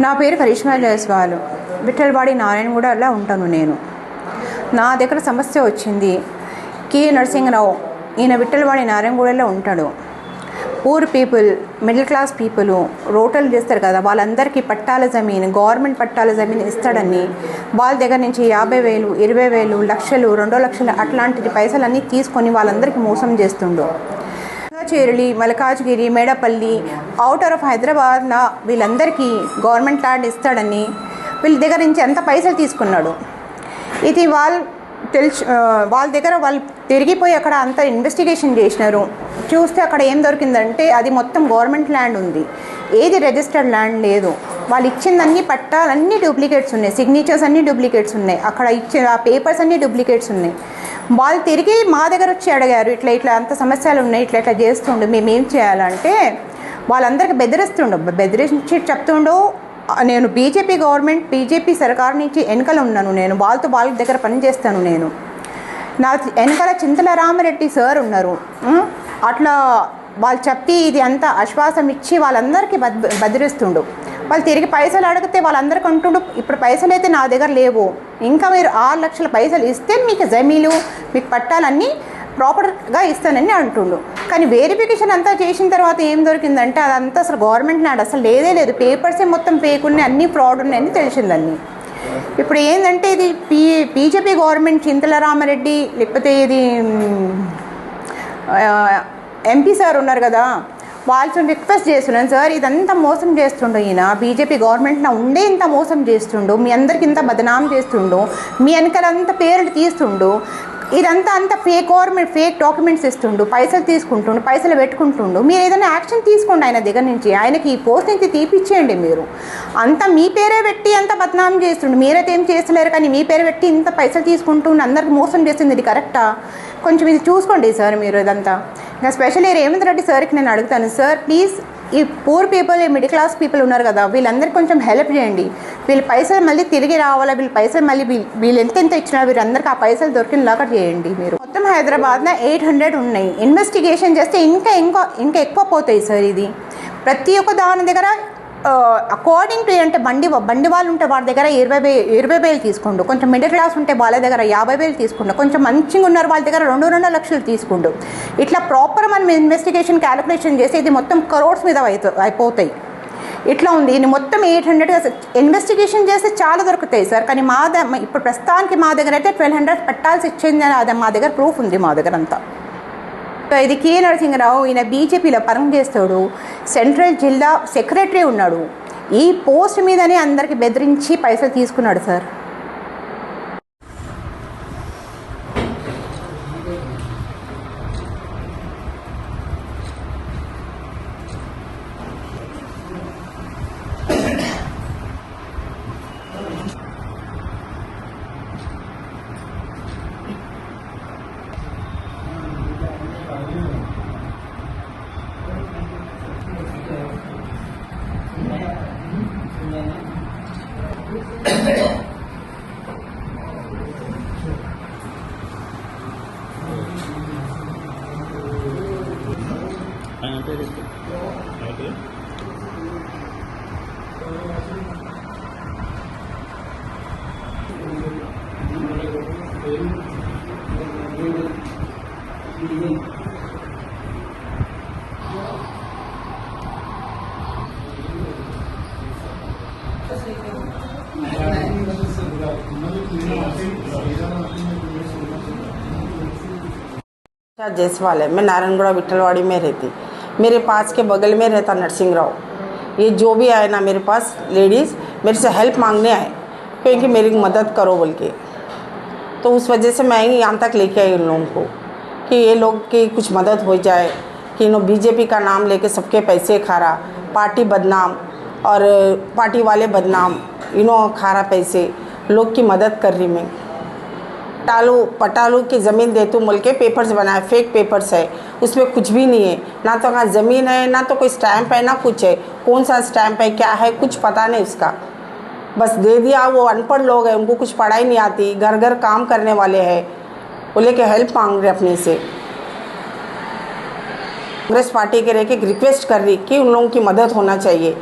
నా పేరు కరిష్మా జైస్వాల్. విఠల్వాడి నారాయణగూడలో ఉంటాను నేను. నా దగ్గర సమస్య వచ్చింది. కే నరసింహరావు, ఈయన విఠల్వాడి నారాయణగూడలో ఉంటాడు. Poor people, middle class people రోటలు చేస్తారు కదా, వాళ్ళందరికీ పట్టాల జమీన్, గవర్నమెంట్ పట్టాల జమీన్ ఇస్తాడని వాళ్ళ దగ్గర నుంచి 50,000, 20,000, లక్షలు, 2 లక్షలు అట్లాంటి పైసలన్నీ తీసుకొని వాళ్ళందరికీ మోసం చేస్తుండు. చేరళి, మల్కాజ్గిరి, మేడపల్లి, అవుటర్ ఆఫ్ హైదరాబాద్లో వీళ్ళందరికీ గవర్నమెంట్ ల్యాండ్ ఇస్తాడని వీళ్ళ దగ్గర నుంచి అంత పైసలు తీసుకున్నాడు. ఇది వాళ్ళ దగ్గర వాళ్ళు తిరిగిపోయి అక్కడ అంత ఇన్వెస్టిగేషన్ చేసినారు. చూస్తే అక్కడ ఏం దొరికిందంటే అది మొత్తం గవర్నమెంట్ ల్యాండ్ ఉంది, ఏది రిజిస్టర్డ్ ల్యాండ్ లేదు. వాళ్ళు ఇచ్చిందన్నీ పట్టాలన్నీ డూప్లికేట్స్ ఉన్నాయి, సిగ్నేచర్స్ అన్నీ డూప్లికేట్స్ ఉన్నాయి, అక్కడ ఇచ్చిన ఆ పేపర్స్ అన్నీ డూప్లికేట్స్ ఉన్నాయి. వాళ్ళు తిరిగి మా దగ్గర వచ్చి అడిగారు, ఇట్లా అంత సమస్యలు ఉన్నాయి, ఇట్లా చేస్తుండు, మేమేం చేయాలంటే వాళ్ళందరికీ బెదిరించి చెప్తుండో, నేను బీజేపీ సర్కార్ నుంచి వెనకలు ఉన్నాను, నేను వాళ్ళ దగ్గర పనిచేస్తాను. నేను నా వెనకాల చింతల రామరెడ్డి సార్ ఉన్నారు. అట్లా వాళ్ళు చెప్పి ఇది అంతా ఆశ్వాసం ఇచ్చి వాళ్ళందరికీ బెదిరిస్తుండు. వాళ్ళు తిరిగి పైసలు అడిగితే వాళ్ళందరికీ అంటుండు, ఇప్పుడు పైసలు అయితే నా దగ్గర లేవు, ఇంకా మీరు 6 లక్షల పైసలు ఇస్తే మీకు జమీలు, మీకు పట్టాలన్నీ ప్రాపర్గా ఇస్తానని అంటుండు. కానీ వెరిఫికేషన్ అంతా చేసిన తర్వాత ఏం దొరికిందంటే అదంతా అసలు గవర్నమెంట్ ల్యాండ్ అసలు లేదు, పేపర్సే మొత్తం ఫేక్ ఉన్నాయి, అన్నీ ఫ్రాడ్ ఉన్నాయని తెలిసిందన్నీ. ఇప్పుడు ఏంటంటే ఇది బీజేపీ గవర్నమెంట్, చింతల రామరెడ్డి లేకపోతే ఇది ఎంపీ సార్ ఉన్నారు కదా, వాళ్ళతో రిక్వెస్ట్ చేస్తున్నాను, సార్ ఇదంతా మోసం చేస్తుండు, ఈయన బీజేపీ గవర్నమెంట్లో ఉండే ఇంత మోసం చేస్తుండు, మీ అందరికి ఇంత బదనాం చేస్తుండు, మీ వెనకాలంత పేర్లు తీస్తుండు, ఇదంతా ఫేక్ గవర్నమెంట్ ఫేక్ డాక్యుమెంట్స్ ఇస్తుండు, పైసలు తీసుకుంటుండు, పైసలు పెట్టుకుంటుండు. మీరు ఏదైనా యాక్షన్ తీసుకోండి ఆయన దగ్గర నుంచి, ఆయనకి ఈ పోస్ట్ నుంచి తీపిచ్చేయండి. మీరు అంతా మీ పేరే పెట్టి అంత బదనాం చేస్తుండు, మీరైతే ఏం చేస్తలేరు, కానీ మీ పేరు పెట్టి ఇంత పైసలు తీసుకుంటుండు, అందరికి మోసం చేస్తుంది, ఇది కరెక్టా? కొంచెం ఇది చూసుకోండి సార్ మీరు ఇదంతా. ఇంకా స్పెషల్లీ రేవంత్ రెడ్డి సార్కి నేను అడుగుతాను, సార్ ప్లీజ్ ఈ పూర్ పీపుల్, ఈ మిడిల్ క్లాస్ పీపుల్ ఉన్నారు కదా, వీళ్ళందరికీ కొంచెం హెల్ప్ చేయండి. వీళ్ళ పైసలు మళ్ళీ తిరిగి రావాలా, వీళ్ళ పైసలు మళ్ళీ వీళ్ళు ఎంత ఇచ్చినా వీరందరికీ ఆ పైసలు దొరికినలాగా చేయండి. మీరు మొత్తం హైదరాబాద్లో 800 ఉన్నాయి, ఇన్వెస్టిగేషన్ చేస్తే ఇంకా ఎక్కువ పోతాయి సార్. ఇది ప్రతి ఒక్క దాని దగ్గర అకార్డింగ్ టు అంటే బండి వాళ్ళు ఉంటే వాళ్ళ దగ్గర 20,000 తీసుకోండు, కొంచెం మిడిల్ క్లాస్ ఉంటే వాళ్ళ దగ్గర 50,000 తీసుకోండు, కొంచెం మంచిగా ఉన్నారు వాళ్ళ దగ్గర 2 లక్షలు తీసుకోండు. ఇట్లా ప్రాపర్ మనం ఇన్వెస్టిగేషన్ క్యాలిక్యులేషన్ చేసి ఇది మొత్తం క్రోర్స్ మీద అయిపోతాయి. ఇట్లా ఉంది. ఇది మొత్తం 800 ఇన్వెస్టిగేషన్ చేస్తే చాలా దొరుకుతాయి సార్. కానీ ఇప్పుడు ప్రస్తుతానికి మా దగ్గర అయితే 1,200 పెట్టాల్సి ఇచ్చింది, అది మా దగ్గర ప్రూఫ్ ఉంది మా దగ్గర అంతా. ఇది కే నరసింహరావు, ఈయన బీజేపీలో పనిచేస్తాడు, సెంట్రల్ జిల్లా సెక్రటరీ ఉన్నాడు. ఈ పోస్ట్ మీదనే అందరికి బెదిరించి పైసలు తీసుకున్నాడు సార్. जायसवाल है। मैं नारायणगढ़ विठलवाड़ी में रहती, मेरे पास के बगल में रहता नरसिंहराव। ये जो भी आए ना मेरे पास लेडीज़ मेरे से हेल्प मांगने आए, क्योंकि मेरी मदद करो बोल के, तो उस वजह से मैं यहाँ तक लेके आई उन लोगों को कि ये लोग की कुछ मदद हो जाए, कि इन्होंने बीजेपी का नाम लेके सबके पैसे खा रहा, पार्टी बदनाम और पार्टी वाले बदनाम, इन्हों खा रहा पैसे, लोग की मदद कर रही मैं। पटालू की ज़मीन दे तू बोल के पेपर्स बनाए, फेक पेपर्स है, उसमें कुछ भी नहीं है, ना तो वहाँ ज़मीन है, ना तो कोई स्टैंप है, ना कुछ है, कौन सा स्टैंप है क्या है कुछ पता नहीं उसका, बस दे दिया। वो अनपढ़ लोग हैं, उनको कुछ पढ़ाई नहीं आती, घर घर काम करने वाले हैं, बोले कि हेल्प मांग रहे अपने से। कांग्रेस पार्टी के रह के रिक्वेस्ट कर रही कि उन लोगों की मदद होना चाहिए।